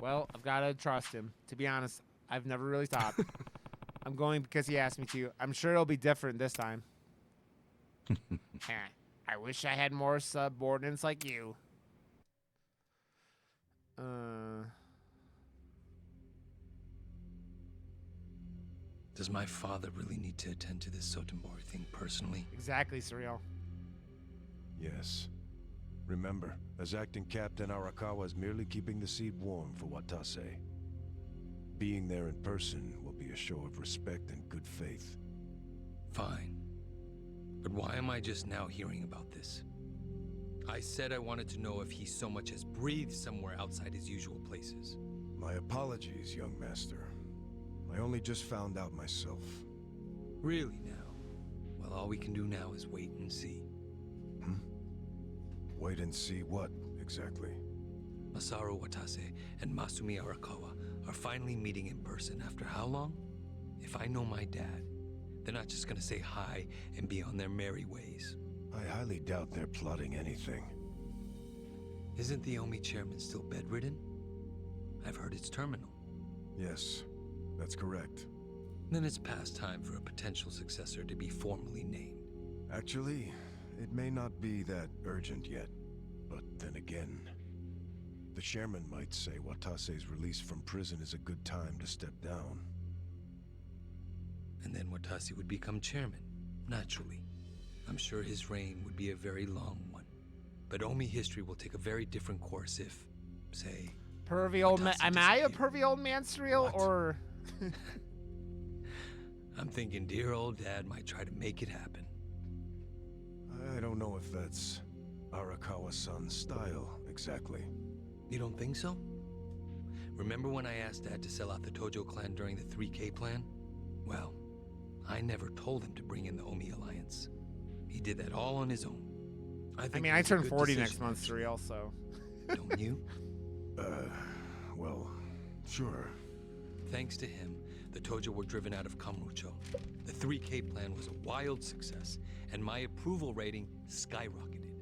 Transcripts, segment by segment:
Well, I've got to trust him. To be honest, I've never really stopped. I'm going because he asked me to. I'm sure it'll be different this time. I wish I had more subordinates like you. Does my father really need to attend to this Sotomori thing personally? Exactly, Surreal. Yes. Remember, as acting captain, Arakawa is merely keeping the seat warm for Watase. Being there in person will be a show of respect and good faith. Fine. But why am I just now hearing about this? I said I wanted to know if he so much as breathed somewhere outside his usual places. My apologies, young master. I only just found out myself. Really now? Well, all we can do now is wait and see. Wait and see what, exactly? Masaru Watase and Masumi Arakawa are finally meeting in person after how long? If I know my dad, they're not just gonna say hi and be on their merry ways. I highly doubt they're plotting anything. Isn't the Omi chairman still bedridden? I've heard it's terminal. Yes, that's correct. Then it's past time for a potential successor to be formally named. Actually, it may not be that urgent yet. But then again, the chairman might say Watase's release from prison is a good time to step down. And then Watase would become chairman, naturally. I'm sure his reign would be a very long one. But Omi history will take a very different course if, say... Pervy old man. Am I a pervy old man, Surreal, or... I'm thinking dear old dad might try to make it happen. I don't know if that's Arakawa-san's style, exactly. You don't think so? Remember when I asked Dad to sell out the Tojo clan during the 3K plan? Well, I never told him to bring in the Omi Alliance. He did that all on his own. I mean, I turn 40 next month, Surreal, so... Don't you? Well, sure. Thanks to him, the Tojo were driven out of Kamurocho. The 3K plan was a wild success, and my approval rating skyrocketed.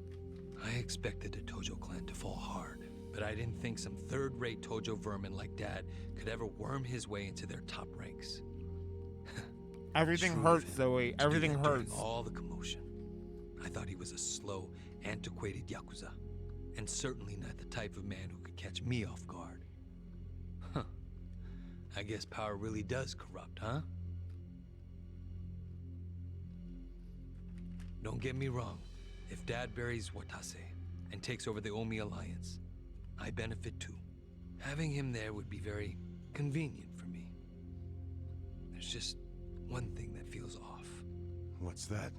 I expected the Tojo clan to fall hard, but I didn't think some third-rate Tojo vermin like Dad could ever worm his way into their top ranks. Everything hurts, Zoe. Everything hurts. All the commotion. I thought he was a slow, antiquated Yakuza, and certainly not the type of man who could catch me off guard. Huh. I guess power really does corrupt, huh? Don't get me wrong. If Dad buries Watase and takes over the Omi Alliance, I benefit too. Having him there would be very convenient for me. There's just one thing that feels off. What's that?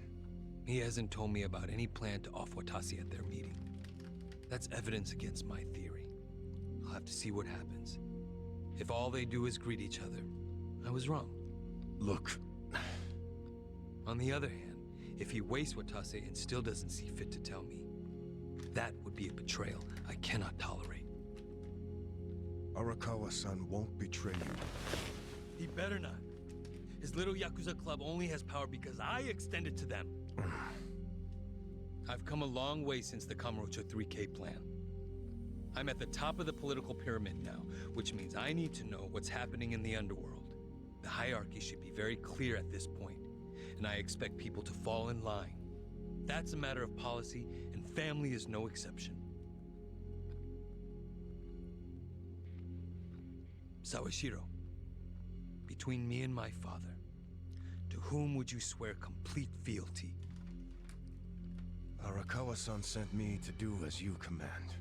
He hasn't told me about any plan to off Watase at their meeting. That's evidence against my theory. I'll have to see what happens. If all they do is greet each other, I was wrong. Look. On the other hand, if he wastes Watase and still doesn't see fit to tell me, that would be a betrayal I cannot tolerate. Arakawa-san won't betray you. He better not. His little Yakuza club only has power because I extend it to them. I've come a long way since the Kamurocho 3K plan. I'm at the top of the political pyramid now, which means I need to know what's happening in the underworld. The hierarchy should be very clear at this point, and I expect people to fall in line. That's a matter of policy, and family is no exception. Sawashiro, between me and my father, to whom would you swear complete fealty? Arakawa-san sent me to do as you command.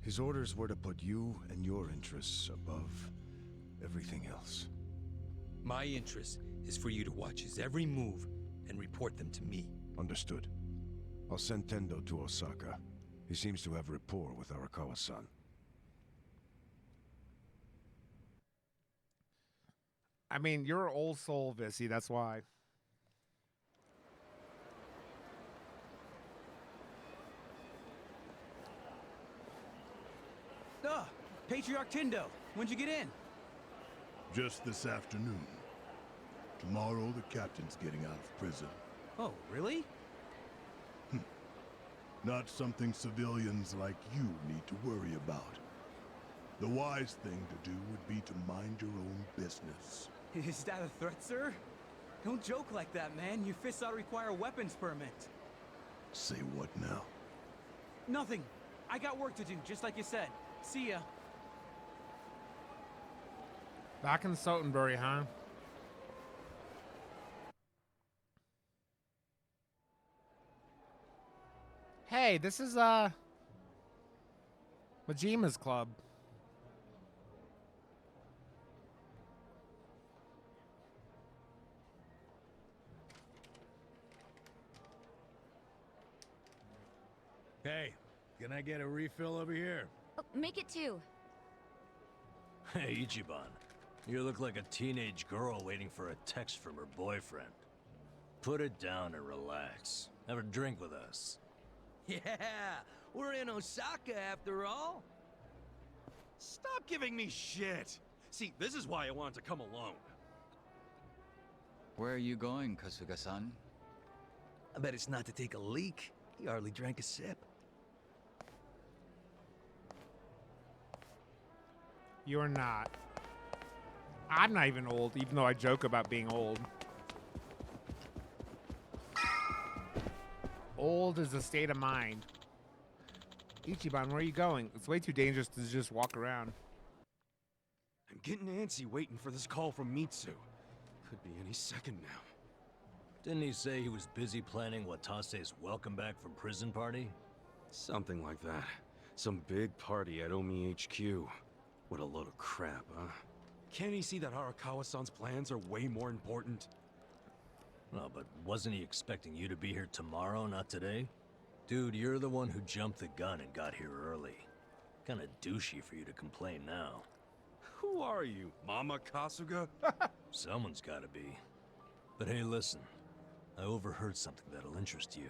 His orders were to put you and your interests above everything else. My interest is for you to watch his every move and report them to me. Understood. I'll send Tendo to Osaka. He seems to have rapport with Arakawa-san. I mean, you're an old soul, Vissy, that's why. Patriarch Tendo, when'd you get in? Just this afternoon. Tomorrow, the captain's getting out of prison. Oh, really? Not something civilians like you need to worry about. The wise thing to do would be to mind your own business. Is that a threat, sir? Don't joke like that, man. Your fists ought to require a weapons permit. Say what now? Nothing. I got work to do, just like you said. See ya. Back in Sotenbury, huh? Hey, this is Majima's club. Hey, can I get a refill over here? Oh, make it 2. Hey, Ichiban. You look like a teenage girl waiting for a text from her boyfriend. Put it down and relax. Have a drink with us. Yeah, we're in Osaka after all. Stop giving me shit! See, this is why I wanted to come alone. Where are you going, Kasuga-san? I bet it's not to take a leak. He hardly drank a sip. You're not. I'm not even old, even though I joke about being old. Old is a state of mind. Ichiban, where are you going? It's way too dangerous to just walk around. I'm getting antsy waiting for this call from Mitsu. Could be any second now. Didn't he say he was busy planning Watase's welcome back from prison party? Something like that. Some big party at Omi HQ. What a load of crap, huh? Can't he see that Arakawa-san's plans are way more important? Well, but wasn't he expecting you to be here tomorrow, not today? Dude, you're the one who jumped the gun and got here early. Kinda douchey for you to complain now. Who are you, Mama Kasuga? Someone's gotta be. But hey, listen. I overheard something that'll interest you.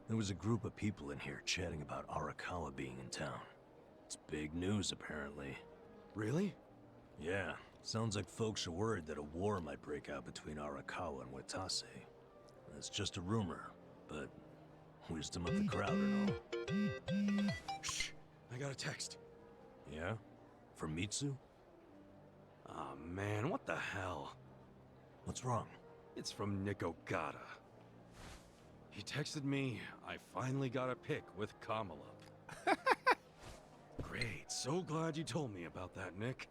There was a group of people in here chatting about Arakawa being in town. It's big news, apparently. Really? Yeah, sounds like folks are worried that a war might break out between Arakawa and Watase. It's just a rumor, but wisdom of the crowd and all. Shh! I got a text. Yeah? From Mitsu? Aw, man, what the hell? What's wrong? It's from Nick Ogata. He texted me, I finally got a pic with Kamala. Great, so glad you told me about that, Nick.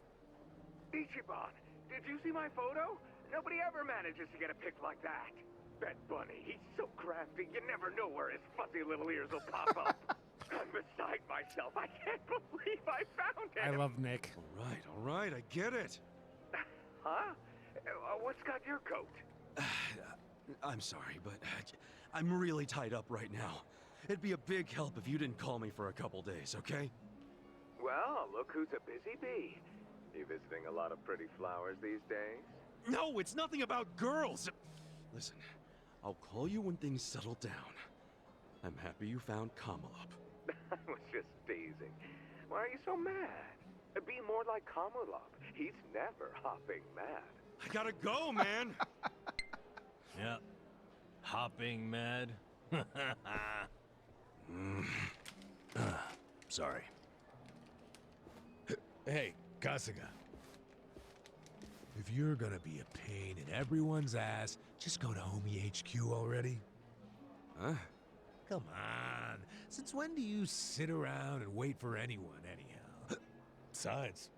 Ichiban, did you see my photo? Nobody ever manages to get a pic like that. Bet Bunny, he's so crafty, you never know where his fuzzy little ears will pop up. I'm beside myself. I can't believe I found him. I love Nick. All right, I get it. Huh? What's got your coat? I'm sorry, but I'm really tied up right now. It'd be a big help if you didn't call me for a couple days, okay? Well, look who's a busy bee. You visiting a lot of pretty flowers these days? No, it's nothing about girls! Listen, I'll call you when things settle down. I'm happy you found Kamala. I was just teasing. Why are you so mad? Be more like Kamala. He's never hopping mad. I gotta go, man! Yeah. Hopping mad? Sorry. Hey, Kasuga. If you're gonna be a pain in everyone's ass, just go to Omi HQ already. Huh? Come on. Since when do you sit around and wait for anyone, anyhow? Besides,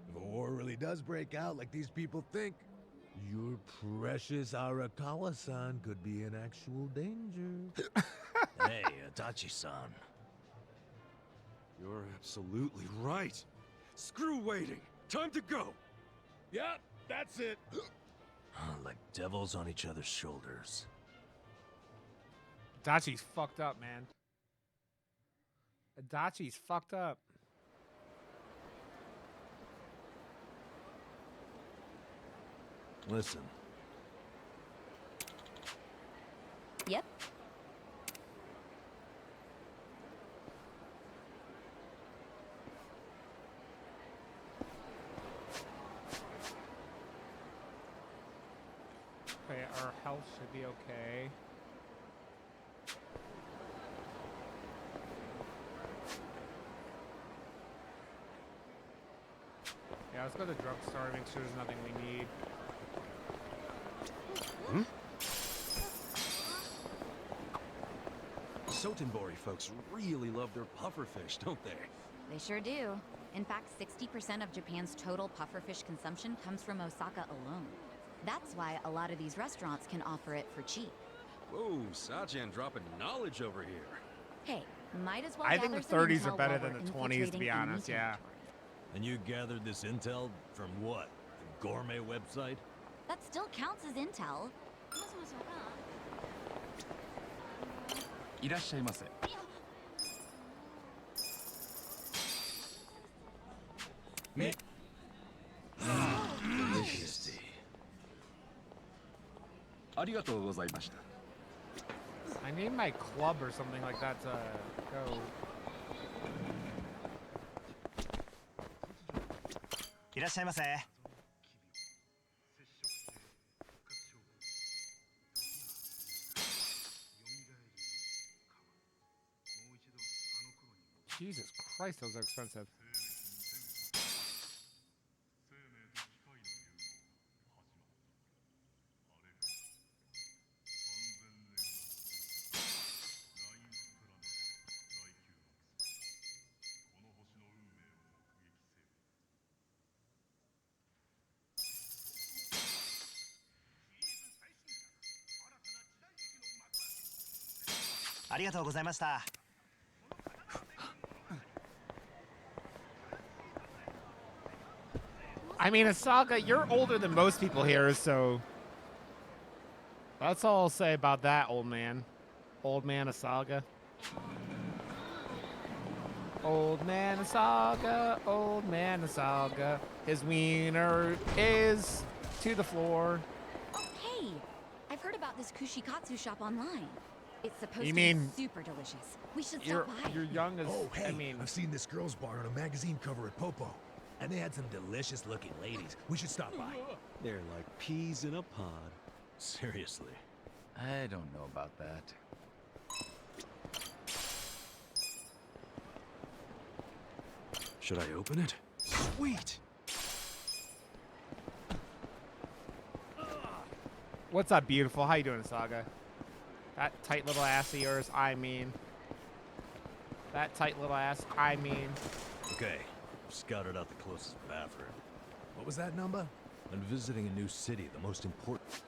if a war really does break out like these people think, your precious Arakawa-san could be in actual danger. Hey, Itachi-san. You're absolutely right. Screw waiting. Time to go. Yep, that's it. Like devils on each other's shoulders. Adachi's fucked up, man. Adachi's fucked up. Listen. Yep. Okay, our health should be okay. Yeah, let's go to the drugstore and make sure there's nothing we need. Sotenbori folks really love their pufferfish, don't they? They sure do. In fact, 60% of Japan's total pufferfish consumption comes from Osaka alone. That's why a lot of these restaurants can offer it for cheap. Whoa, Sajan dropping knowledge over here. Hey, might as well I think the gather some 30s are intel better while than the we're 20s, to infiltrating be enemy honest, yeah. territory. And you gathered this intel from what? The gourmet website? That still counts as intel. いらっしゃいませ。ありがとうございました。 I need my club or something like that to go. いらっしゃいませ。 Jesus Christ, those are expensive. I mean, Asaga, you're older than most people here, so that's all I'll say about that, old man. Old man Asaga. Old man Asaga, old man Asaga. His wiener is to the floor. Oh, hey! I've heard about this kushikatsu shop online. It's supposed You to mean be super delicious. We should You're, stop by. you're young as, Oh, hey, I mean, I've seen this girls' bar on a magazine cover at Popo. And they had some delicious-looking ladies. We should stop by. They're like peas in a pod. Seriously. I don't know about that. Should I open it? Sweet! what's up, beautiful? How you doing, Asaga? That tight little ass of yours, I mean. That tight little ass, I mean. Okay, scouted out the closest bathroom. What was that number? When visiting a new city, the most important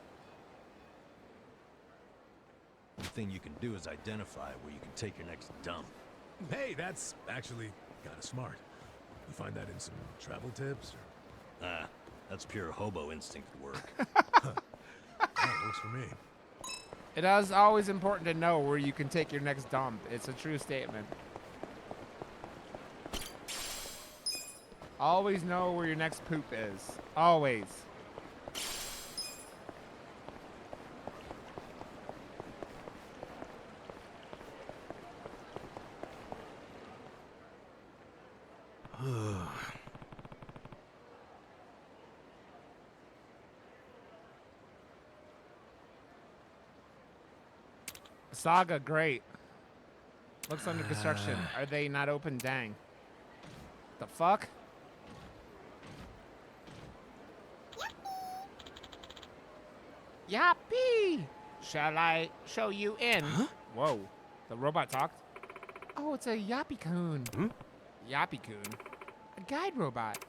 thing you can do is identify where you can take your next dump. Hey, that's actually kind of smart. You find that in some travel tips? Or... Ah, that's pure hobo instinct at work. Yeah, it works for me. It is always important to know where you can take your next dump. It's a true statement. Always know where your next poop is. Always. Saga, great. Looks under construction. Are they not open? Dang. The fuck? Yappy! Shall I show you in? Huh? Whoa. The robot talked. Oh, it's a Yappy-kun. Yappy-kun? A guide robot.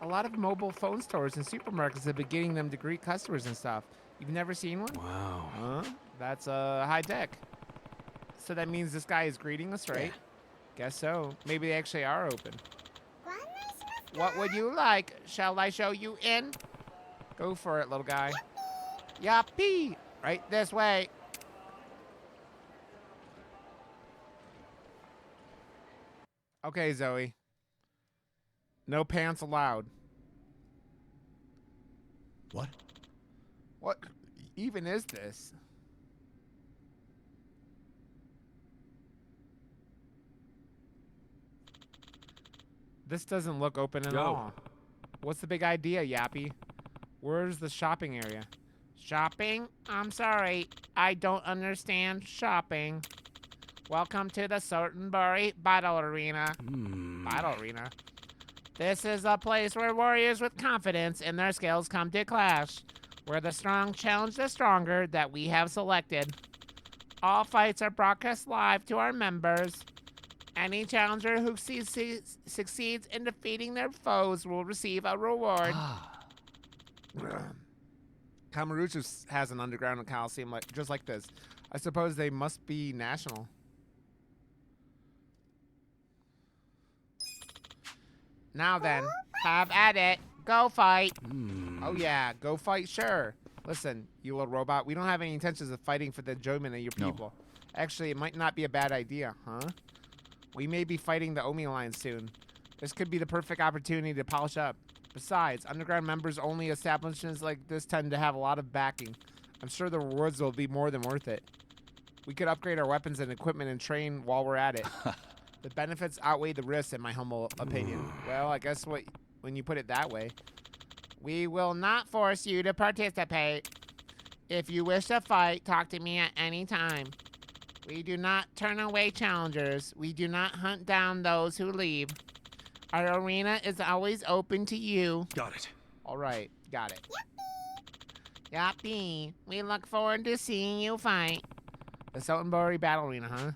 A lot of mobile phone stores and supermarkets have been getting them to greet customers and stuff. You've never seen one? Wow. Huh? That's high tech. So that means this guy is greeting us, right? Yeah. Guess so. Maybe they actually are open. What would you like? Shall I show you in? Go for it, little guy. Yappy! Right this way. Okay, Zoe. No pants allowed. What? What even is this? This doesn't look open at all. What's the big idea, Yappy? Where's the shopping area? Shopping? I'm sorry. I don't understand shopping. Welcome to the Sotenbori Battle Arena. Battle Arena? This is a place where warriors with confidence in their skills come to clash, where the strong challenge the stronger that we have selected. All fights are broadcast live to our members. Any challenger who succeeds in defeating their foes will receive a reward. Kamurocho has an underground coliseum just like this. I suppose they must be national. Now then, have at it. Go fight. Oh yeah, go fight, sure. Listen, you little robot, we don't have any intentions of fighting for the enjoyment of your people. Actually, it might not be a bad idea, huh? We may be fighting the Omi Alliance soon. This could be the perfect opportunity to polish up. Besides, underground members only establishments like this tend to have a lot of backing. I'm sure the rewards will be more than worth it. We could upgrade our weapons and equipment and train while we're at it. The benefits outweigh the risks, in my humble opinion. Well, I guess when you put it that way. We will not force you to participate. If you wish to fight, talk to me at any time. We do not turn away challengers. We do not hunt down those who leave. Our arena is always open to you. Got it. All right, got it. Yappy. We look forward to seeing you fight. The Sotenbori Battle Arena, huh?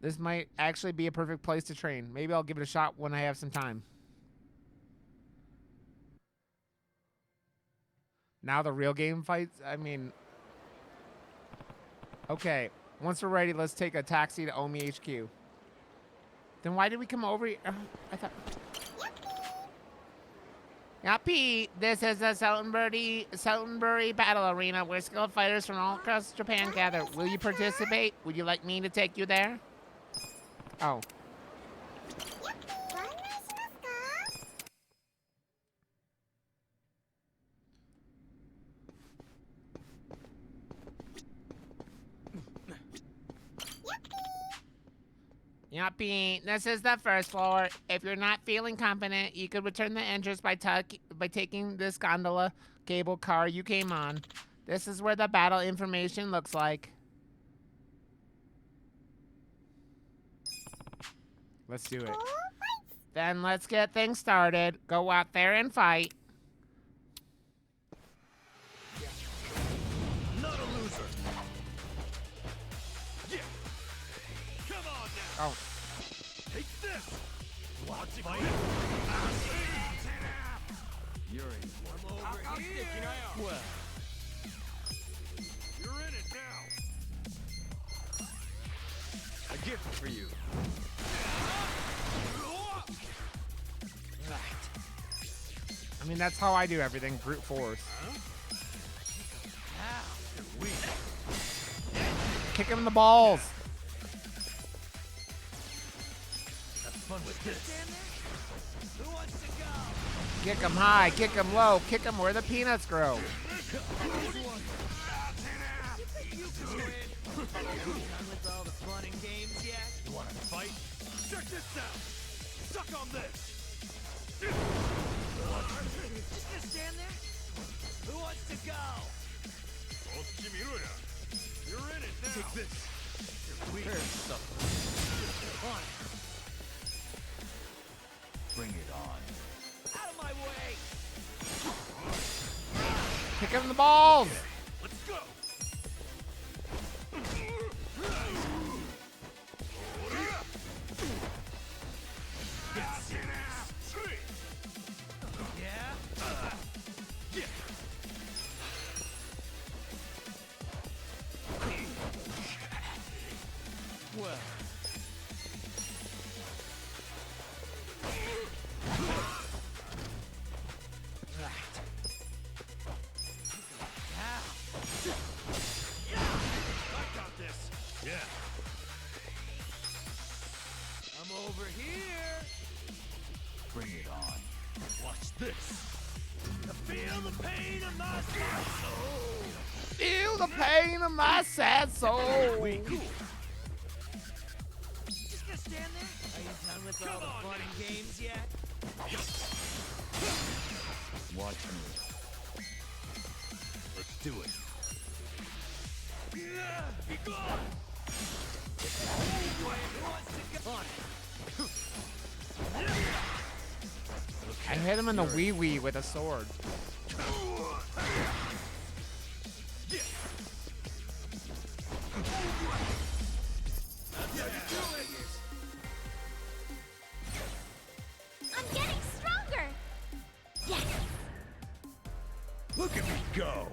This might actually be a perfect place to train. Maybe I'll give it a shot when I have some time. Now the real game fights? I mean... Okay. Once we're ready, let's take a taxi to Omi HQ. Then why did we come over here? I thought... Yappy! This is the Sotenbori Battle Arena where skilled fighters from all across Japan gather. Will you participate? Would you like me to take you there? Oh. Yuppie, this is the first floor. If you're not feeling confident, you could return the entrance by taking this gondola cable car you came on. This is where the battle information looks like. Let's do it. Then let's get things started. Go out there and fight. Not a loser. Yeah. Come on now. Oh. Take this. Watch it fight. You're in. I'm over here. Well, you're in it now. A gift for you. I mean, that's how I do everything, brute force. Kick him in the balls. Have fun with this. Who wants to go? Kick him high, kick him low, kick him where the peanuts grow. You can win. Done with all the fun and games yet? You want to fight? Check this out. Suck on this. Just gonna stand there? Who wants to go? You're in it now. Take this. You're weak. On it. Bring it on. Out of my way. Kick him in the balls. Let's go. Well. I got this. Yeah. I'm over here. Bring it on. Watch this. Feel the pain of my sad soul. Feel the pain of my sad soul. Wait, cool. Just gonna stand there? Are you done with all the fun and games yet? Watch me. Let's do it. Be gone! Who wants to go on it? I hit him in the wee-wee with a sword. I'm getting stronger. Yes. Look at me go!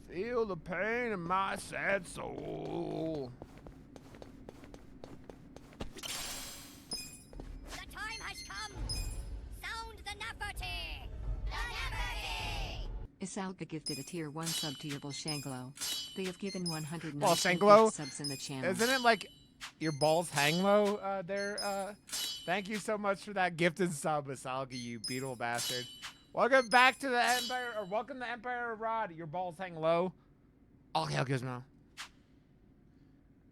Feel the pain in my sad soul. The time has come. Sound the Neferti. The Neferti. Isalga gifted a tier 1 sub to your Bolshanglo. They have given 100 Well, Shanglo, subs in the channel. isn't it like your balls hang low there? Thank you so much for that gifted sub, Isalga, you beautiful bastard. Welcome back to the Empire, or welcome to Empire of Rod. Your balls hang low. Okay, Gizmo.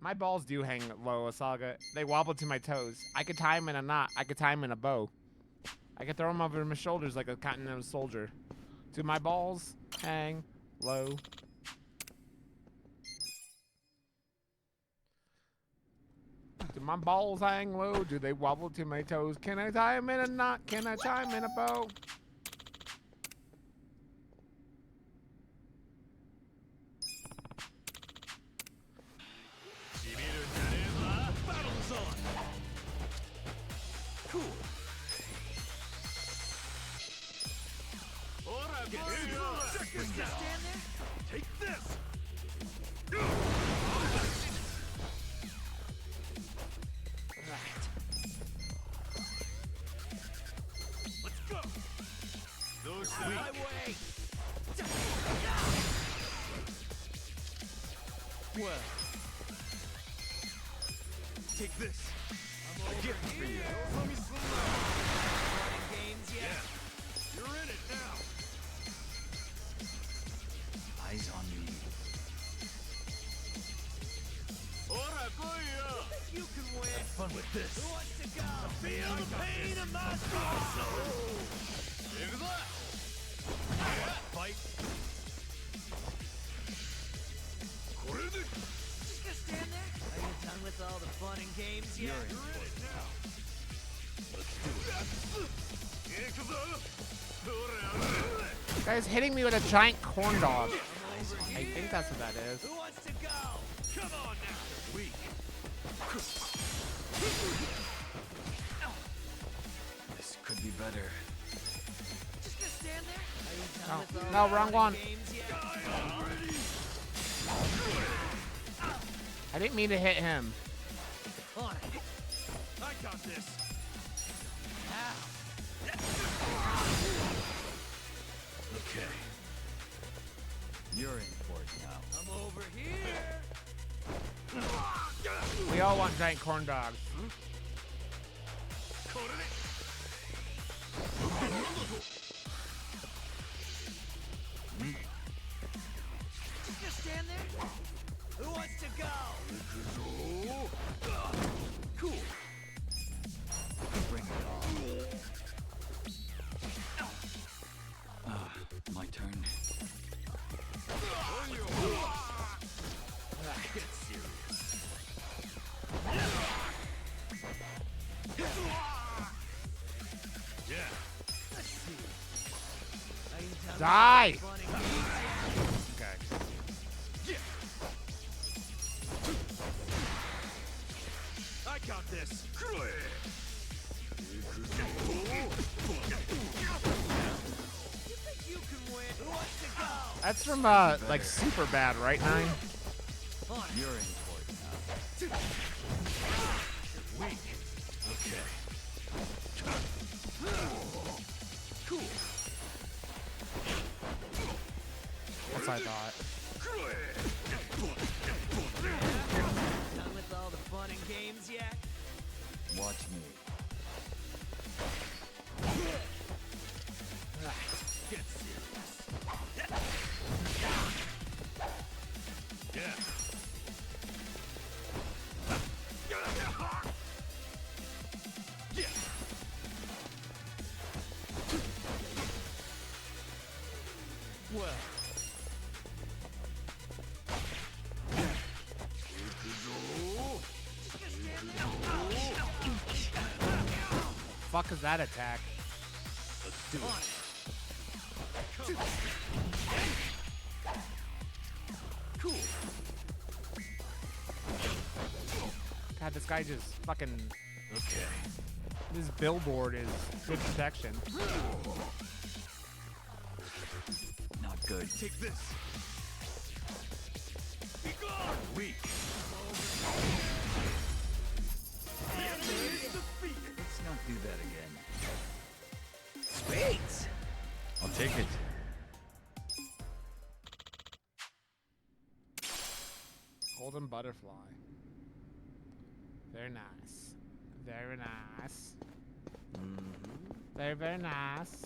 My balls do hang low, Isalga. They wobble to my toes. I could tie them in a knot. I could tie them in a bow. I could throw them over my shoulders like a continental soldier. Do my balls hang low? Do my balls hang low? Do they wobble to my toes? Can I tie them in a knot? Can I tie them in a bow? Cool. Take this! Let's go! Those my way! Well, take this. I'm a gift for you. Let me slow down. Games yet? Yeah. You're in it now. Eyes on me. You can win. Have fun with this. Who wants to go? Feel the pain in my soul. Fight. Just gonna stand there? Are you done with all the fun and games yet? You're in it now. Let's do it. Guy's hitting me with a giant corn dog. I think that's what that is. Who wants to go? Come on now. Weak. This could be better. Just gonna stand there? Are you done No, with all no, the wrong fun one. and games yet? I didn't mean to hit him. On it. I got this. Okay. You're in for it now. I'm over here. We all want giant corn dogs. Just gonna stand there? Who wants to go? Cool. Bring it on. My turn. Get serious. Yeah. Let's see. Are you done Die! with all the fun and games yet? Okay. I got this. You think you can win? Who wants to go? That's from, like, Super Bad, right, Nine? On it. You're in for it now. Weak. Okay. Cool. That's what I thought. Done with all the fun and games yet? Watch me. Get serious. Yeah. Yeah. Well. Just gonna stand fuck is that attack? Let's do it. Cool. God, this guy just fucking. Okay. This billboard is good protection. Not good. Take this. Be gone. Weak. Let's not do that again. Sweet! I'll take it. Golden butterfly. Very nice. Very nice. Very, very nice.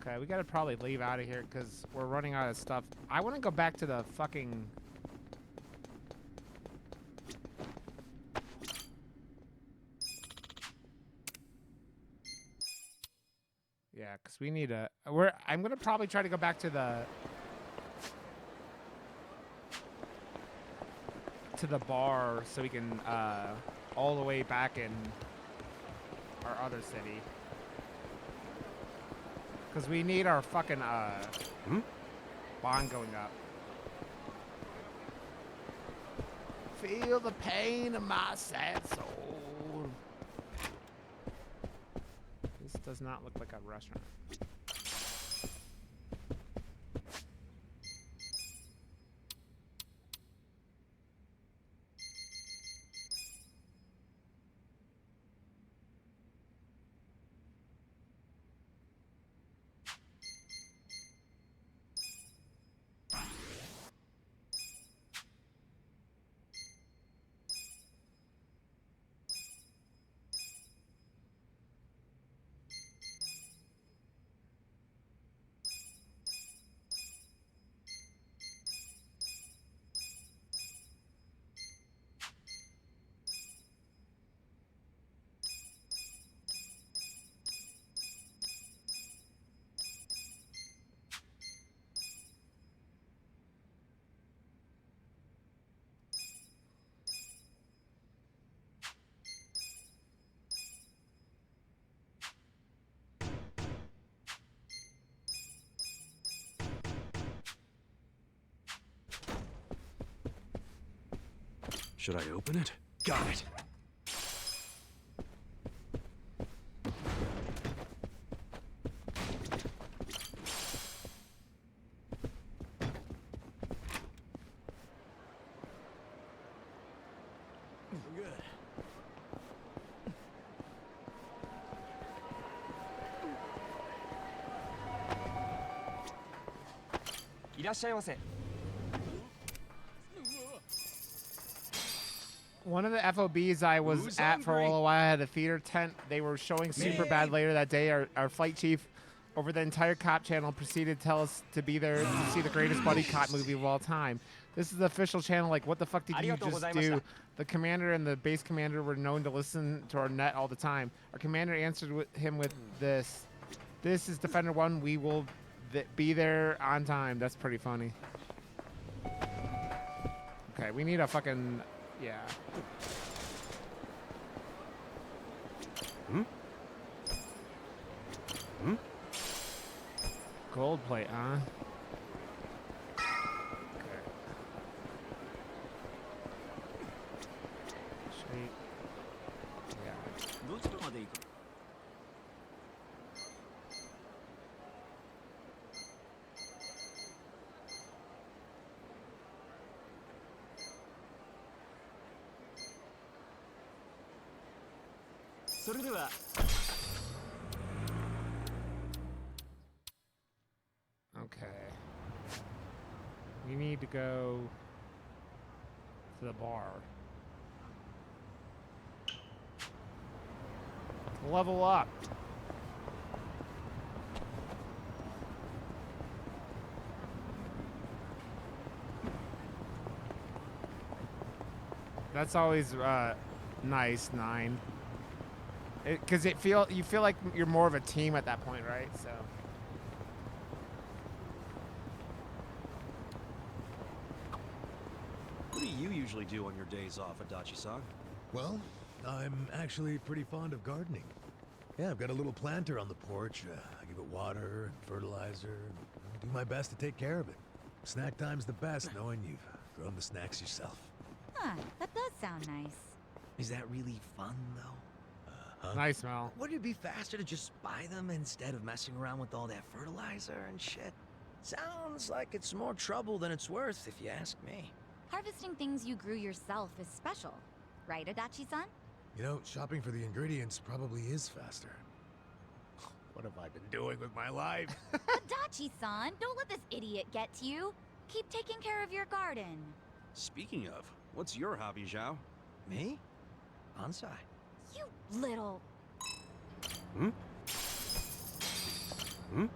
Okay, we gotta probably leave out of here because we're running out of stuff. I want to go back to the fucking... Yeah, because we need a... I'm gonna probably try to go back to the bar so we can all the way back in our other city. Because we need our fucking bond going up. Feel the pain of my sad soul. This does not look like a restaurant. Should I open it? Got it. Good. いらっしゃいませ。 One of the FOBs I was Who's at for a hungry? while I had a theater tent. They were showing Superbad later that day. Our flight chief over the entire cop channel proceeded to tell us to be there to see the greatest buddy cop movie of all time. This is the official channel. Like, what the fuck did you just do? The commander and the base commander were known to listen to our net all the time. Our commander answered him with this. This is Defender 1. We will be there on time. That's pretty funny. Okay, we need a fucking... Yeah. Gold plate, huh? Okay. Sweet. Yeah. どちらまで行く? Okay. We need to go to the bar. Level up. That's always nice, 9. Because you feel like you're more of a team at that point, right? So. What do you usually usually do on your days off, Adachi-san? Well, I'm actually pretty fond of gardening. Yeah, I've got a little planter on the porch. I give it water and fertilizer, and do my best to take care of it. Snack time's the best, knowing you've grown the snacks yourself. Huh, that does sound nice. Is that really fun, though? Nice, Mel. Wouldn't it be faster to just buy them instead of messing around with all that fertilizer and shit? Sounds like it's more trouble than it's worth, if you ask me. Harvesting things you grew yourself is special, right, Adachi-san? You know, shopping for the ingredients probably is faster. What have I been doing with my life? Adachi-san, don't let this idiot get to you. Keep taking care of your garden. Speaking of, what's your hobby, Zhao? Me? Bonsai. You little... Hmm? Hmm?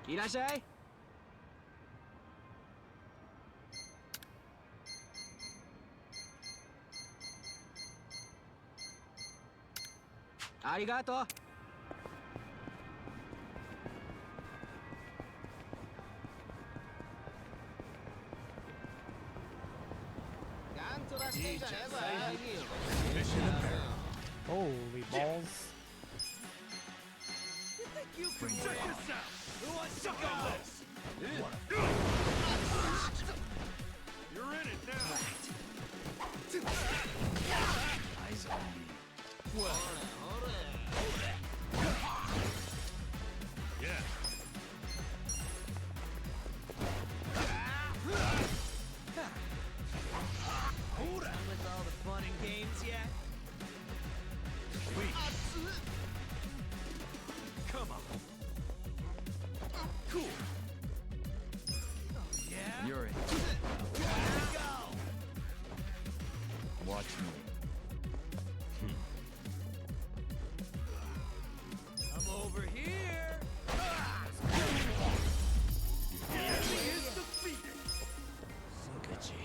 Irashai? Arigato. Holy balls. You think you can check this out? Who wants to go? You're in it now. Eyes on me. Well. Yeah. Hold on with all the fun and games yet? Sweet. Come on. Cool. Yeah? You're in. Let's go! Watch me. I'm over here! Enemy is defeated. So itchy.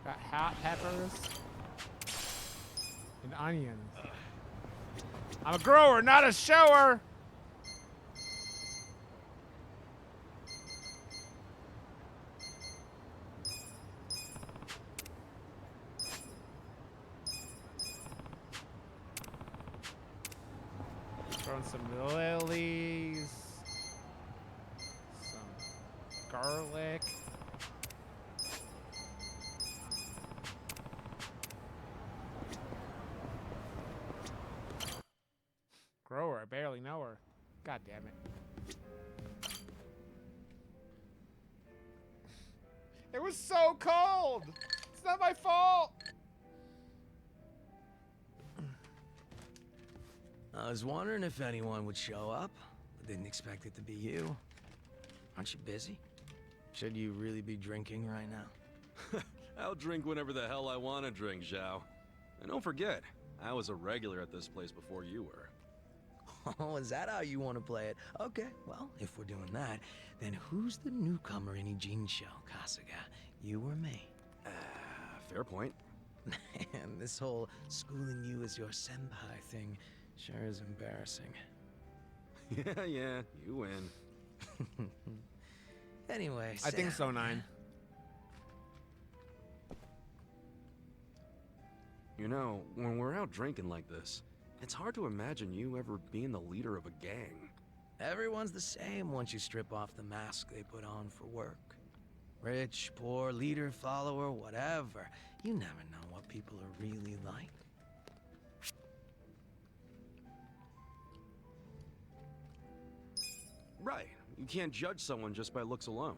Got hot peppers and onions. I'm a grower, not a shower. Throwing some lilies, some garlic. Grower, I barely know her. God damn it. It was so cold! It's not my fault! I was wondering if anyone would show up, but didn't expect it to be you. Aren't you busy? Should you really be drinking right now? I'll drink whenever the hell I want to drink, Zhao. And don't forget, I was a regular at this place before you were. Oh, is that how you want to play it? Okay, well, if we're doing that, then who's the newcomer in Ijincho, Kasuga? You or me? Fair point. Man, this whole schooling you as your senpai thing sure is embarrassing. Yeah, you win. Anyway, I think so, 9. You know, when we're out drinking like this, it's hard to imagine you ever being the leader of a gang. Everyone's the same once you strip off the mask they put on for work. Rich, poor, leader, follower, whatever. You never know what people are really like. Right. You can't judge someone just by looks alone.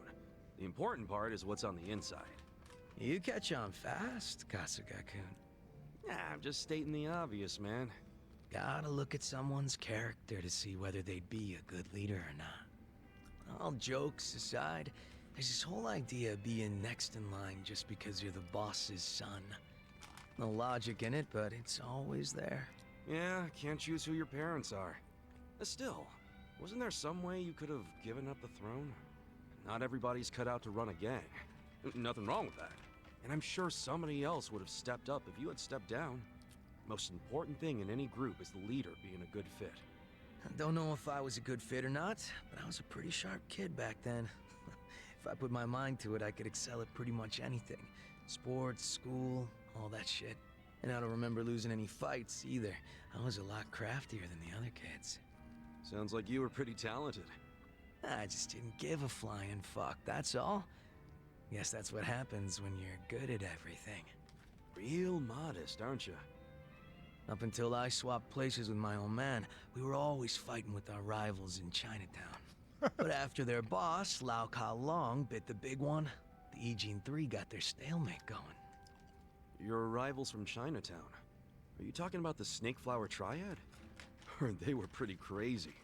The important part is what's on the inside. You catch on fast, Kasuga-kun. I'm just stating the obvious, man. Gotta look at someone's character to see whether they'd be a good leader or not. All jokes aside, there's this whole idea of being next in line just because you're the boss's son. No logic in it, but it's always there. Yeah, can't choose who your parents are. Still, wasn't there some way you could have given up the throne? Not everybody's cut out to run a gang. Nothing wrong with that. And I'm sure somebody else would have stepped up if you had stepped down. Most important thing in any group is the leader being a good fit. I don't know if I was a good fit or not, but I was a pretty sharp kid back then. If I put my mind to it, I could excel at pretty much anything. Sports, school, all that shit. And I don't remember losing any fights either. I was a lot craftier than the other kids. Sounds like you were pretty talented. I just didn't give a flying fuck, that's all. Guess that's what happens when you're good at everything. Real modest, aren't you? Up until I swapped places with my old man, we were always fighting with our rivals in Chinatown. But after their boss, Lau Ka Long, bit the big one, the Ijin 3 got their stalemate going. Your rivals from Chinatown. Are you talking about the Snake Flower Triad? Heard they were pretty crazy.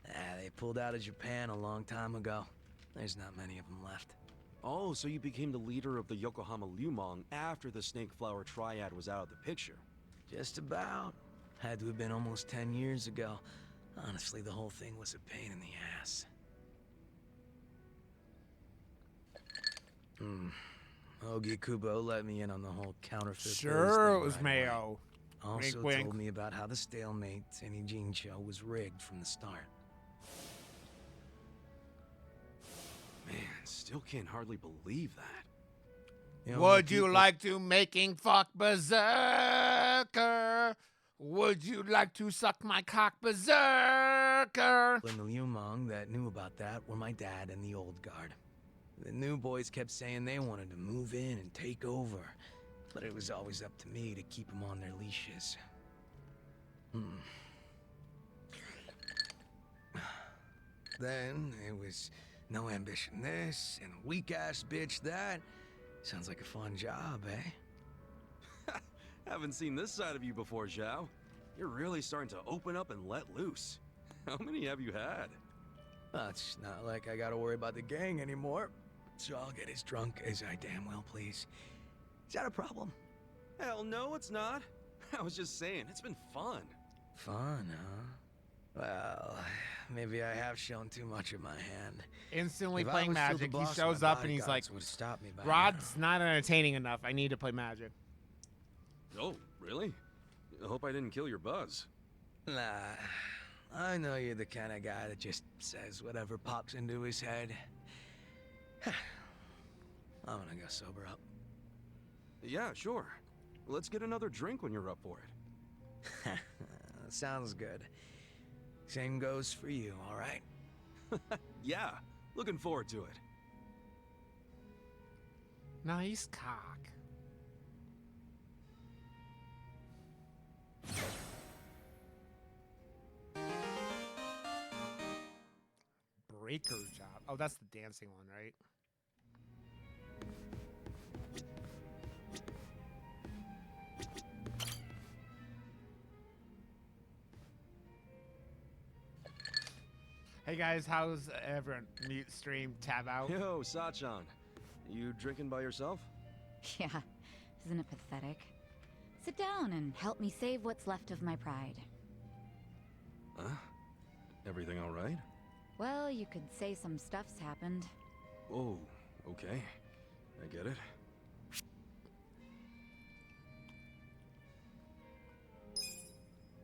They pulled out of Japan a long time ago. There's not many of them left. Oh, so you became the leader of the Yokohama Lumong after the Snake Flower Triad was out of the picture. Just about. Had to have been almost 10 years ago. Honestly, the whole thing was a pain in the ass. Ogi Kubo let me in on the whole counterfeit. Sure, it was right Mayo. away. Also Wink, wink. told me about how the stalemate in Ijincho was rigged from the start. Man, still can't hardly believe that. You know, Would the you people- like to making fuck berserker? Would you like to suck my cock berserker? In the Lumong that knew about that were my dad and the old guard. The new boys kept saying they wanted to move in and take over, but it was always up to me to keep them on their leashes. Then it was no ambition this and weak-ass bitch that. Sounds like a fun job, eh? Haven't seen this side of you before, Zhao. You're really starting to open up and let loose. How many have you had? It's not like I gotta worry about the gang anymore, so I'll get as drunk as I damn well please. Is that a problem? Hell no, it's not. I was just saying, it's been fun. Fun, huh? Well, maybe I have shown too much of my hand. Instantly If I playing was still the Magic. He boss, shows my up and he's like, bodyguards would stop me by now. Rod's not entertaining enough. I need to play Magic. Oh, really? I hope I didn't kill your buzz. Nah, I know you're the kind of guy that just says whatever pops into his head. I'm gonna go sober up. Yeah, sure. Let's get another drink when you're up for it. Sounds good. Same goes for you, all right? Yeah, looking forward to it. Nice cock. Breaker job. Oh, that's the dancing one, right? Hey guys, how's everyone? Mute stream, tab out. Yo, Sachan. You drinking by yourself? Yeah, isn't it pathetic? Sit down and help me save what's left of my pride. Huh? Everything all right? Well, you could say some stuff's happened. Oh, okay. I get it.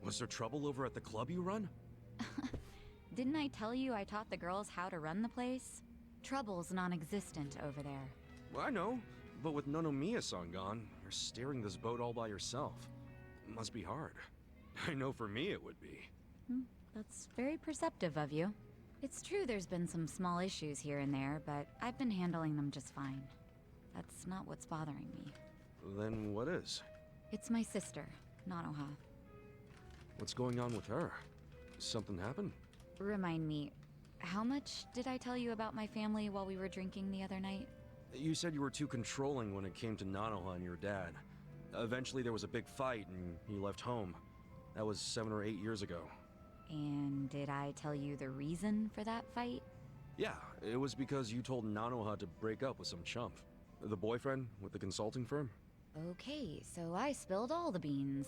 Was there trouble over at the club you run? Didn't I tell you I taught the girls how to run the place? Trouble's non-existent over there. Well, I know, but with Nonomiya-san gone, you're steering this boat all by yourself. Must be hard. I know for me it would be. That's very perceptive of you. It's true there's been some small issues here and there, but I've been handling them just fine. That's not what's bothering me. Then what is? It's my sister, Nanoha. What's going on with her? Something happened? Remind me, how much did I tell you about my family while we were drinking the other night? You said you were too controlling when it came to Nanoha and your dad. Eventually there was a big fight and he left home. That was 7 or 8 years ago. And did I tell you the reason for that fight? Yeah, it was because you told Nanoha to break up with some chump. The boyfriend with the consulting firm? Okay, so I spilled all the beans.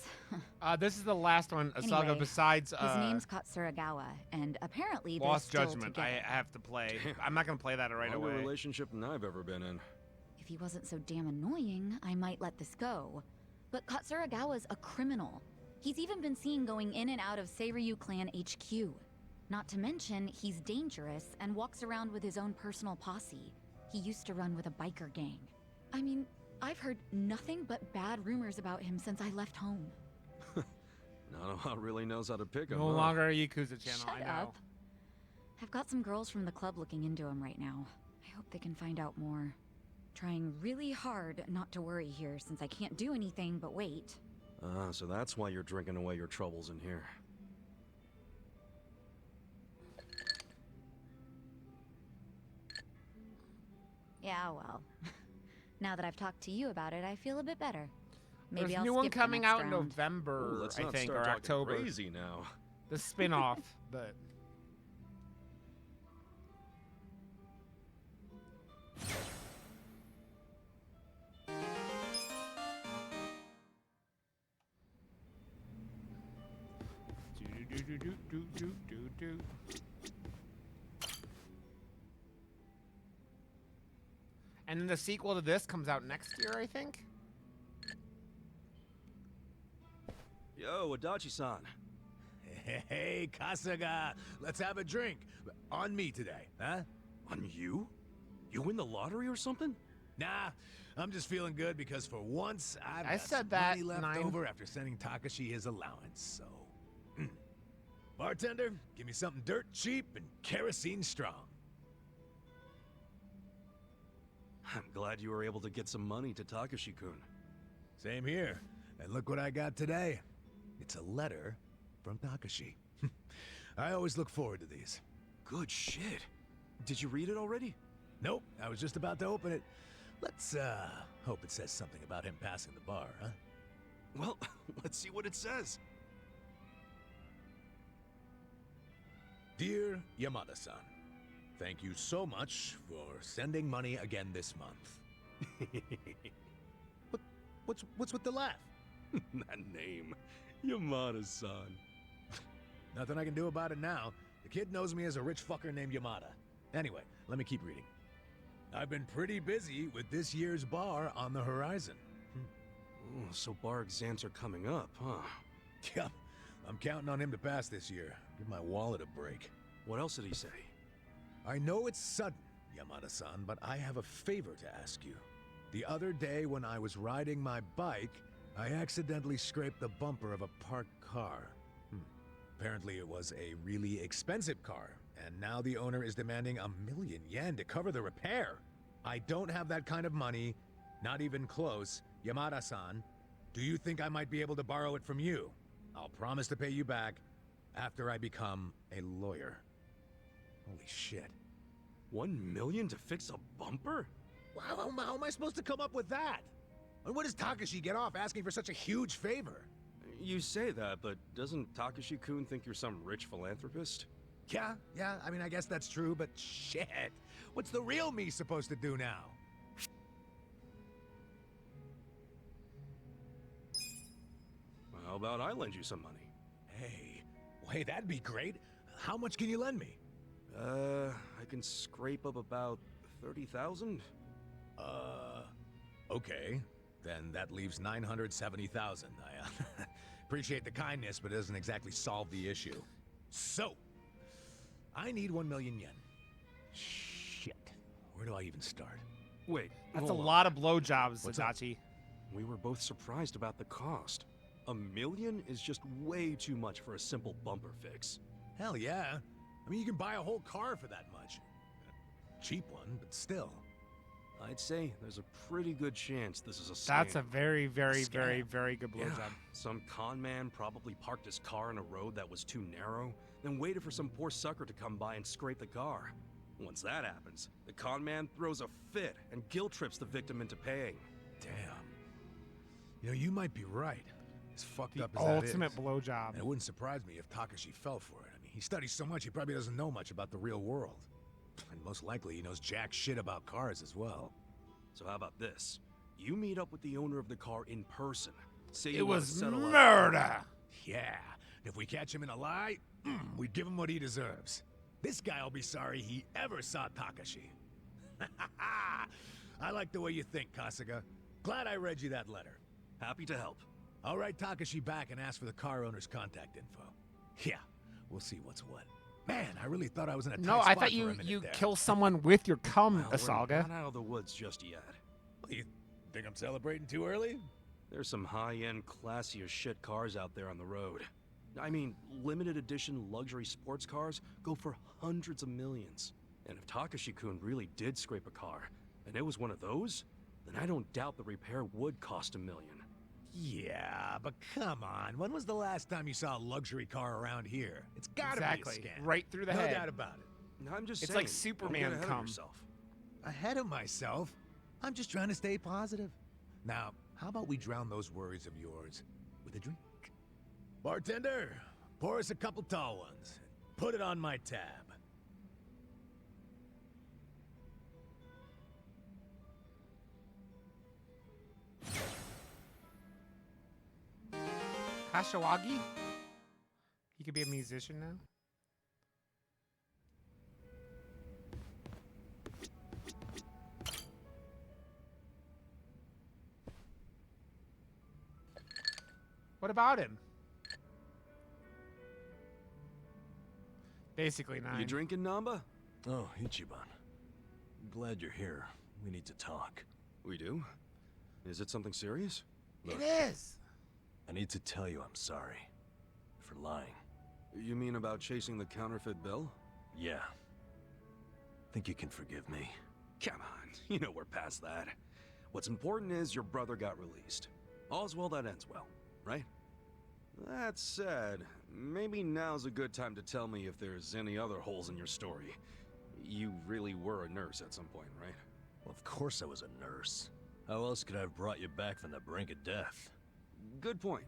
This is the last one, Asaga, Anyway, besides his name's Katsuragawa, and apparently they're Lost still Judgment. together. I have to play. I'm not gonna play that right Longer away. relationship than I've ever been in. If he wasn't so damn annoying, I might let this go. But Katsuragawa's a criminal. He's even been seen going in and out of Seiryu Clan HQ. Not to mention, he's dangerous and walks around with his own personal posse. He used to run with a biker gang. I mean, I've heard nothing but bad rumors about him since I left home. Nanoha really knows how to pick him. No longer a Yakuza channel, Shut I know. up. I've got some girls from the club looking into him right now. I hope they can find out more. Trying really hard not to worry here since I can't do anything but wait. So that's why you're drinking away your troubles in here. Yeah, well. Now that I've talked to you about it, I feel a bit better. Maybe There's I'll a new one skip the coming next out in round. November, Ooh, let's I not think, start or talking October. crazy now. The spin-off, but... Do-do-do-do-do-do-do-do. And then the sequel to this comes out next year, I think? Yo, Adachi-san. Hey, Kasuga, let's have a drink. On me today, huh? On you? You win the lottery or something? Nah, I'm just feeling good because for once I've I got said some that, money left 9. over after sending Takashi his allowance, so... Bartender, give me something dirt cheap and kerosene strong. I'm glad you were able to get some money to Takashi-kun. Same here. And look what I got today. It's a letter from Takashi. I always look forward to these. Good shit. Did you read it already? Nope, I was just about to open it. Let's, hope it says something about him passing the bar, huh? Well, let's see what it says. Dear Yamada-san, thank you so much for sending money again this month. What's with the laugh? That name. Yamada-san. Nothing I can do about it now. The kid knows me as a rich fucker named Yamada. Anyway, let me keep reading. I've been pretty busy with this year's bar on the horizon. Oh, so bar exams are coming up, huh? Yeah, I'm counting on him to pass this year. Give my wallet a break. What else did he say? I know it's sudden, Yamada-san, but I have a favor to ask you. The other day when I was riding my bike, I accidentally scraped the bumper of a parked car. Apparently it was a really expensive car, and now the owner is demanding 1,000,000 yen to cover the repair. I don't have that kind of money, not even close. Yamada-san, do you think I might be able to borrow it from you? I'll promise to pay you back after I become a lawyer. Holy shit. 1 million to fix a bumper? How am I supposed to come up with that? And what does Takashi get off asking for such a huge favor? You say that, but doesn't Takashi-kun think you're some rich philanthropist? Yeah, I mean, I guess that's true, but shit. What's the real me supposed to do now? How about I lend you some money? Hey, that'd be great. How much can you lend me? I can scrape up about 30,000. Okay. Then that leaves 970,000. I appreciate the kindness, but it doesn't exactly solve the issue. So, I need 1,000,000 yen. Shit. Where do I even start? Wait, That's a hold on. lot of blowjobs, What's up? Adachi. We were both surprised about the cost. 1 million is just way too much for a simple bumper fix. Hell yeah. I mean, you can buy a whole car for that much. Cheap one, but still. I'd say there's a pretty good chance this is a scam. That's a very, very, Scam. very, very good blowjob. Yeah, some con man probably parked his car in a road that was too narrow, then waited for some poor sucker to come by and scrape the car. Once that happens, the con man throws a fit and guilt trips the victim into paying. Damn. You know, you might be right. As fucked The up as that ultimate is. blowjob. And it wouldn't surprise me if Takashi fell for it. I mean, he studies so much, he probably doesn't know much about the real world. And most likely, he knows jack shit about cars as well. So how about this? You meet up with the owner of the car in person. Say It you wanna was settle up. murder. Yeah, if we catch him in a lie, we'd give him what he deserves. This guy'll be sorry he ever saw Takashi. I like the way you think, Kasuga. Glad I read you that letter. Happy to help. I'll write Takashi back and ask for the car owner's contact info. Yeah, we'll see what's what. Man, I really thought I was in a tight No, I spot thought for you a minute you there. kill someone with your cum, Well, we're Asaga. not out of the woods just yet. You think I'm celebrating too early? There's some high-end, classier shit cars out there on the road. I mean, limited edition luxury sports cars go for hundreds of millions. And if Takashi-kun really did scrape a car, and it was one of those, then I don't doubt the repair would cost $1 million. Yeah, but come on. When was the last time you saw a luxury car around here? It's gotta Exactly. be a scam. Right through the no head. doubt about it. I'm just It's saying. like Superman don't get ahead of cum. yourself. Ahead of myself? I'm just trying to stay positive. Now, how about we drown those worries of yours with a drink? Bartender, pour us a couple tall ones. Put it on my tab. Kashiwagi? He could be a musician now? What about him? Basically 9. You drinking, Namba? Oh, Ichiban. I'm glad you're here. We need to talk. We do? Is it something serious? It is! I need to tell you I'm sorry. For lying. You mean about chasing the counterfeit bill? Yeah. Think you can forgive me? Come on, you know we're past that. What's important is your brother got released. All's well that ends well, right? That said, maybe now's a good time to tell me if there's any other holes in your story. You really were a nurse at some point, right? Well, of course I was a nurse. How else could I have brought you back from the brink of death? Good point.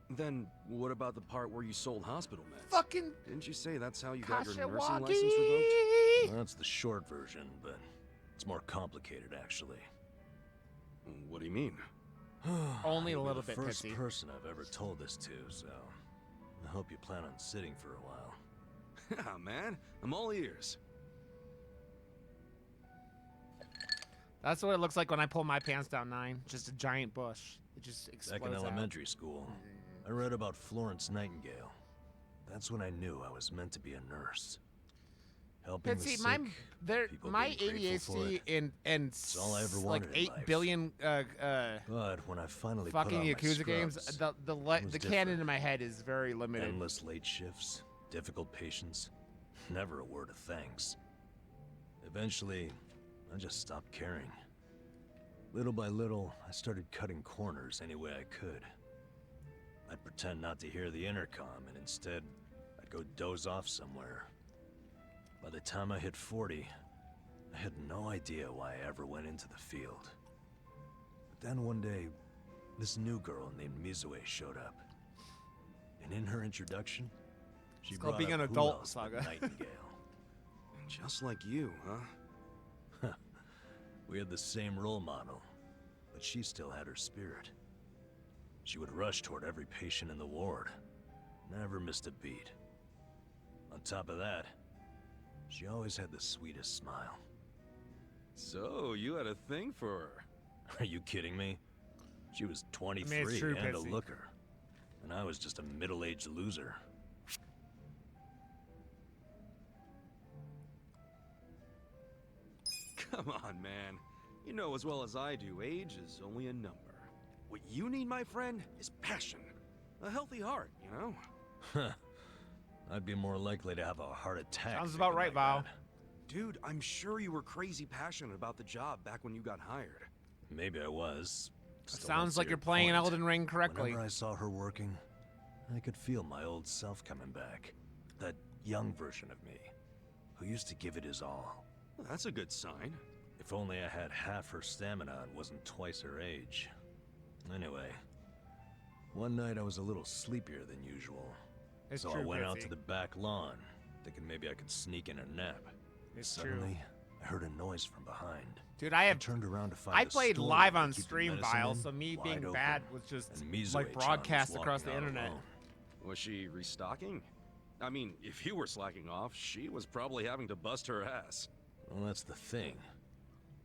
Then what about the part where you sold hospital meds? Fucking Didn't you say that's how you got your nursing Kashiwagi! license revoked? Well, that's the short version, but it's more complicated, actually. What do you mean? Only a You're little the bit, first Pitsy. person I've ever told this to, so I hope you plan on sitting for a while. Yeah, man, I'm all ears. That's what it looks like when I pull my pants down 9. Just a giant bush. It just explodes Back in out. elementary school, I read about Florence Nightingale. That's when I knew I was meant to be a nurse. Helping the Pitsy, sick, people my being grateful for ADHD it. and It's all I ever like wanted in 8 life. billion But when I finally put fucking on my Yakuza games, scrubs, the it was canon different. in my head is very limited. Endless late shifts, difficult patients, never a word of thanks. Eventually, I just stopped caring. Little by little, I started cutting corners any way I could. I'd pretend not to hear the intercom, and instead, I'd go doze off somewhere. By the time I hit 40, I had no idea why I ever went into the field. But then one day, this new girl named Mizue showed up. And in her introduction, she It's called brought being up an who adult, else but Saga. Nightingale. Just like you, huh? We had the same role model, but she still had her spirit. She would rush toward every patient in the ward, never missed a beat. On top of that, she always had the sweetest smile. So, you had a thing for her. Are you kidding me? She was 23 it's true, and a Pitsy. looker, and I was just a middle-aged loser. Come on, man. You know as well as I do, age is only a number. What you need, my friend, is passion. A healthy heart, you know? Huh. I'd be more likely to have a heart attack. Sounds about thinking right, like Val. that. Dude, I'm sure you were crazy passionate about the job back when you got hired. Maybe I was. It Still sounds don't like see you're your playing point. Elden Ring correctly. Whenever I saw her working, I could feel my old self coming back. That young version of me, who used to give it his all. Well, that's a good sign. If only I had half her stamina and wasn't twice her age. Anyway, one night I was a little sleepier than usual. It's so true, I went out Fritzy. to the back lawn, thinking maybe I could sneak in a nap. It's Suddenly, I heard a noise from behind. Dude, I have turned around to find I the played store live where on they keep the stream medicine Vile, in, so me wide being open, bad was just and Mizue-chan like was broadcast across the walking out internet. alone. Was she restocking? I mean, if you were slacking off, she was probably having to bust her ass. Well, that's the thing.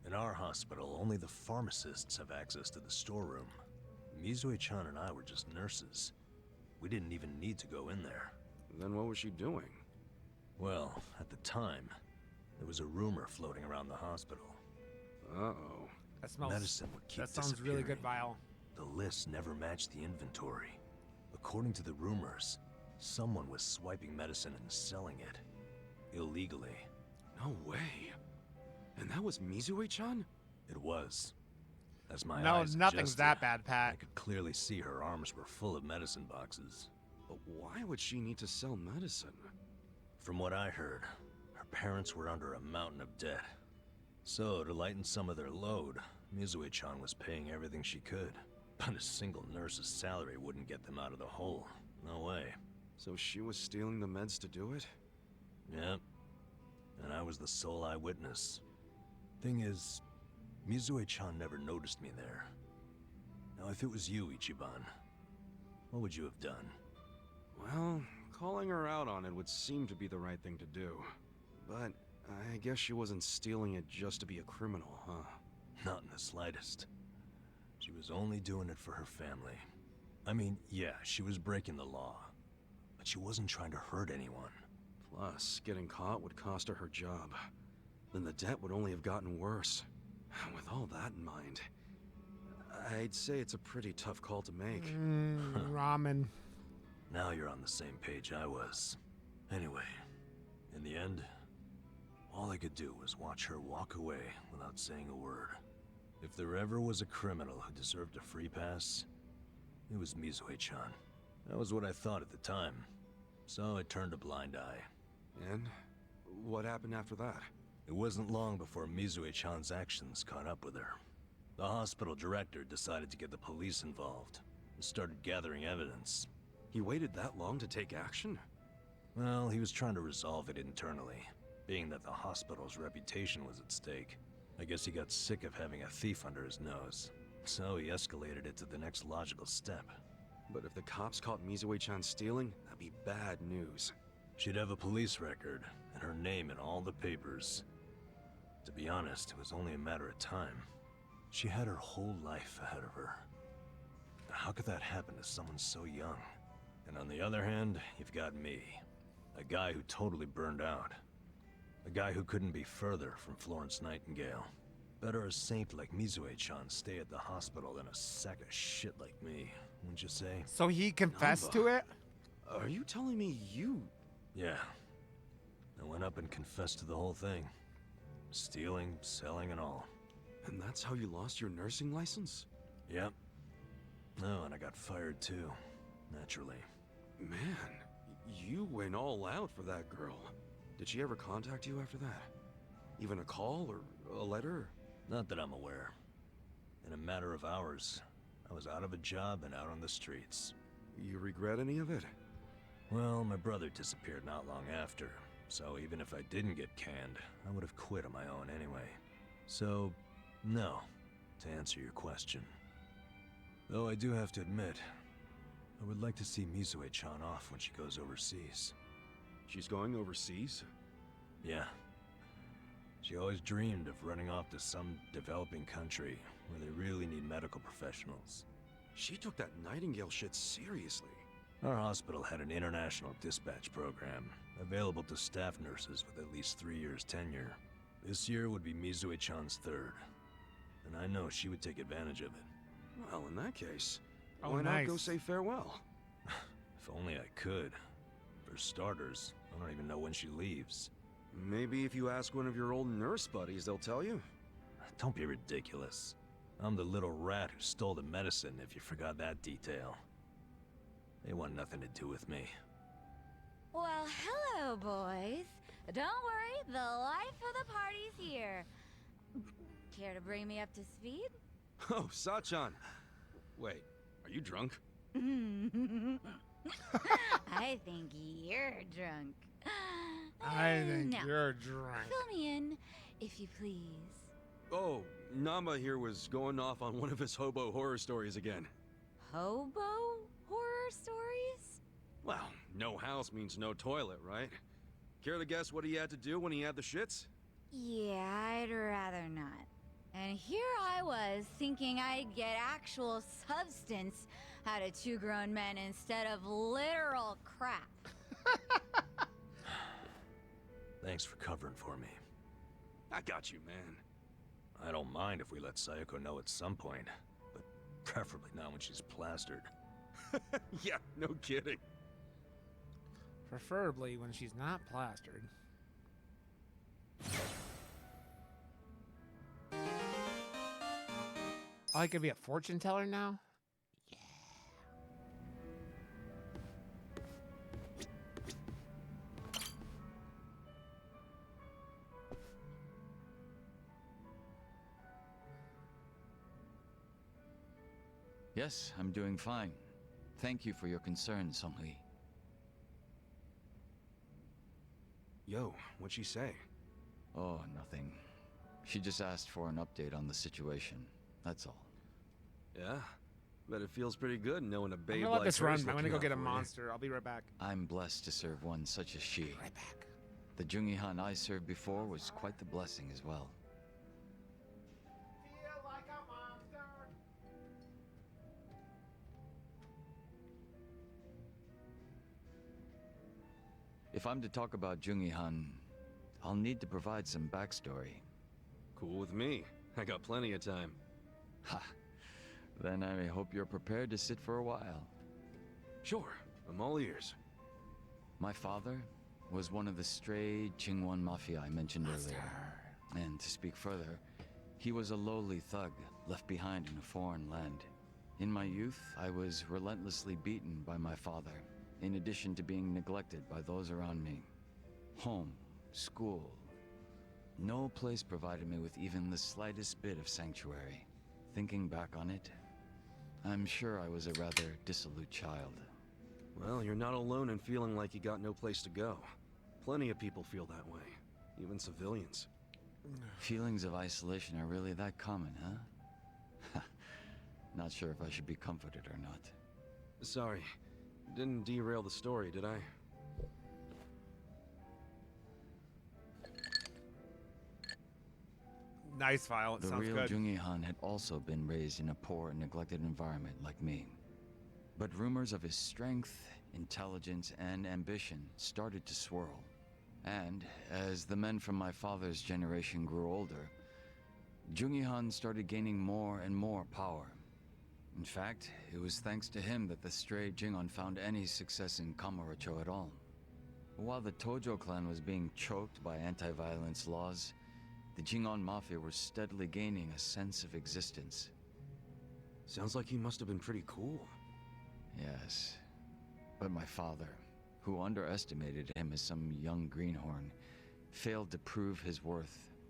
In our hospital, only the pharmacists have access to the storeroom. Mizue-chan and I were just nurses. We didn't even need to go in there. Then what was she doing? Well, at the time, there was a rumor floating around the hospital. Uh-oh. That smells. Medicine would keep That sounds really good, disappearing. Vile. The list never matched the inventory. According to the rumors, someone was swiping medicine and selling it. Illegally. No way. And that was Mizue-chan? It was. As my No, eyes nothing's adjusted, that bad, Pat. I could clearly see her arms were full of medicine boxes. But why would she need to sell medicine? From what I heard, her parents were under a mountain of debt. So, to lighten some of their load, Mizue-chan was paying everything she could. But a single nurse's salary wouldn't get them out of the hole. No way. So she was stealing the meds to do it? Yep. And I was the sole eyewitness. Thing is, Mizue-chan never noticed me there. Now, if it was you, Ichiban, what would you have done? Well, calling her out on it would seem to be the right thing to do. But I guess she wasn't stealing it just to be a criminal, huh? Not in the slightest. She was only doing it for her family. I mean, yeah, she was breaking the law. But she wasn't trying to hurt anyone. Plus, getting caught would cost her her job. Then the debt would only have gotten worse. With all that in mind, I'd say it's a pretty tough call to make. Ramen. Now you're on the same page I was. Anyway, in the end, all I could do was watch her walk away without saying a word. If there ever was a criminal who deserved a free pass, it was Mizue-chan. That was what I thought at the time. So I turned a blind eye. And what happened after that? It wasn't long before Mizue-chan's actions caught up with her. The hospital director decided to get the police involved and started gathering evidence. He waited that long to take action? Well, he was trying to resolve it internally, being that the hospital's reputation was at stake. I guess he got sick of having a thief under his nose, so he escalated it to the next logical step. But if the cops caught Mizue-chan stealing, that'd be bad news. She'd have a police record, and her name in all the papers. To be honest, it was only a matter of time. She had her whole life ahead of her. How could that happen to someone so young? And on the other hand, you've got me. A guy who totally burned out. A guy who couldn't be further from Florence Nightingale. Better a saint like Mizue-chan stay at the hospital than a sack of shit like me, wouldn't you say? So he confessed Namba. to it? Are you telling me you... Yeah. I went up and confessed to the whole thing. Stealing, selling, and all. And that's how you lost your nursing license? Yep. No, and I got fired too. Naturally. Man, you went all out for that girl. Did she ever contact you after that? Even a call or a letter? Not that I'm aware. In a matter of hours, I was out of a job and out on the streets. You regret any of it? Well, my brother disappeared not long after, so even if I didn't get canned, I would have quit on my own anyway. So, no, to answer your question. Though I do have to admit, I would like to see Mizue-chan off when she goes overseas. She's going overseas? Yeah. She always dreamed of running off to some developing country where they really need medical professionals. She took that Nightingale shit seriously. Our hospital had an international dispatch program, available to staff nurses with at least 3 years tenure. This year would be Mizue-chan's third, and I know she would take advantage of it. Well, in that case, Oh, why not go nice. say farewell? If only I could. For starters, I don't even know when she leaves. Maybe if you ask one of your old nurse buddies, they'll tell you. Don't be ridiculous. I'm the little rat who stole the medicine, if you forgot that detail. They want nothing to do with me. Well, hello, boys. Don't worry, the life of the party's here. Care to bring me up to speed? Oh, Sachan. Wait, are you drunk? I think you're drunk. I think Now, you're drunk. fill me in, if you please. Oh, Nama here was going off on one of his hobo horror stories again. Hobo horror stories? Well, no house means no toilet, right? Care to guess what he had to do when he had the shits? Yeah, I'd rather not. And here I was thinking I'd get actual substance out of two grown men instead of literal crap. Thanks for covering for me. I got you, man. I don't mind if we let Sayoko know at some point, but preferably not when she's plastered. Yeah, no kidding. Preferably when she's not plastered. Oh, I could be a fortune teller now? Yes, I'm doing fine. Thank you for your concern, Songhui. Yo, what'd she say? Oh, nothing. She just asked for an update on the situation. That's all. Yeah? Bet it feels pretty good knowing a babe I'm gonna let like this run. her's I'm gonna looking go out get a for you. monster. I'll be right back. I'm blessed to serve one such as she. Right back. The Jungihan I served before was quite the blessing as well. Feel like a monster. If I'm to talk about Jungihan, I'll need to provide some backstory. Cool with me. I got plenty of time. Ha! Then I hope you're prepared to sit for a while. Sure, I'm all ears. My father was one of the stray Qingwan Mafia I mentioned earlier. And to speak further, he was a lowly thug left behind in a foreign land. In my youth, I was relentlessly beaten by my father, in addition to being neglected by those around me. Home, school, no place provided me with even the slightest bit of sanctuary. Thinking back on it, I'm sure I was a rather dissolute child. Well, you're not alone in feeling like you got no place to go. Plenty of people feel that way, even civilians. Feelings of isolation are really that common, huh? Not sure if I should be comforted or not. Sorry, didn't derail the story, did I? Nice file. It The sounds real good. Jungihan had also been raised in a poor and neglected environment like me. But rumors of his strength, intelligence, and ambition started to swirl. And as the men from my father's generation grew older, Jungihan started gaining more and more power. In fact, it was thanks to him that the stray Jingon found any success in Kamurocho at all. While the Tojo clan was being choked by anti-violence laws, the Jingon Mafia were steadily gaining a sense of existence. Sounds like he must have been pretty cool. Yes, but my father, who underestimated him as some young greenhorn, failed to prove his worth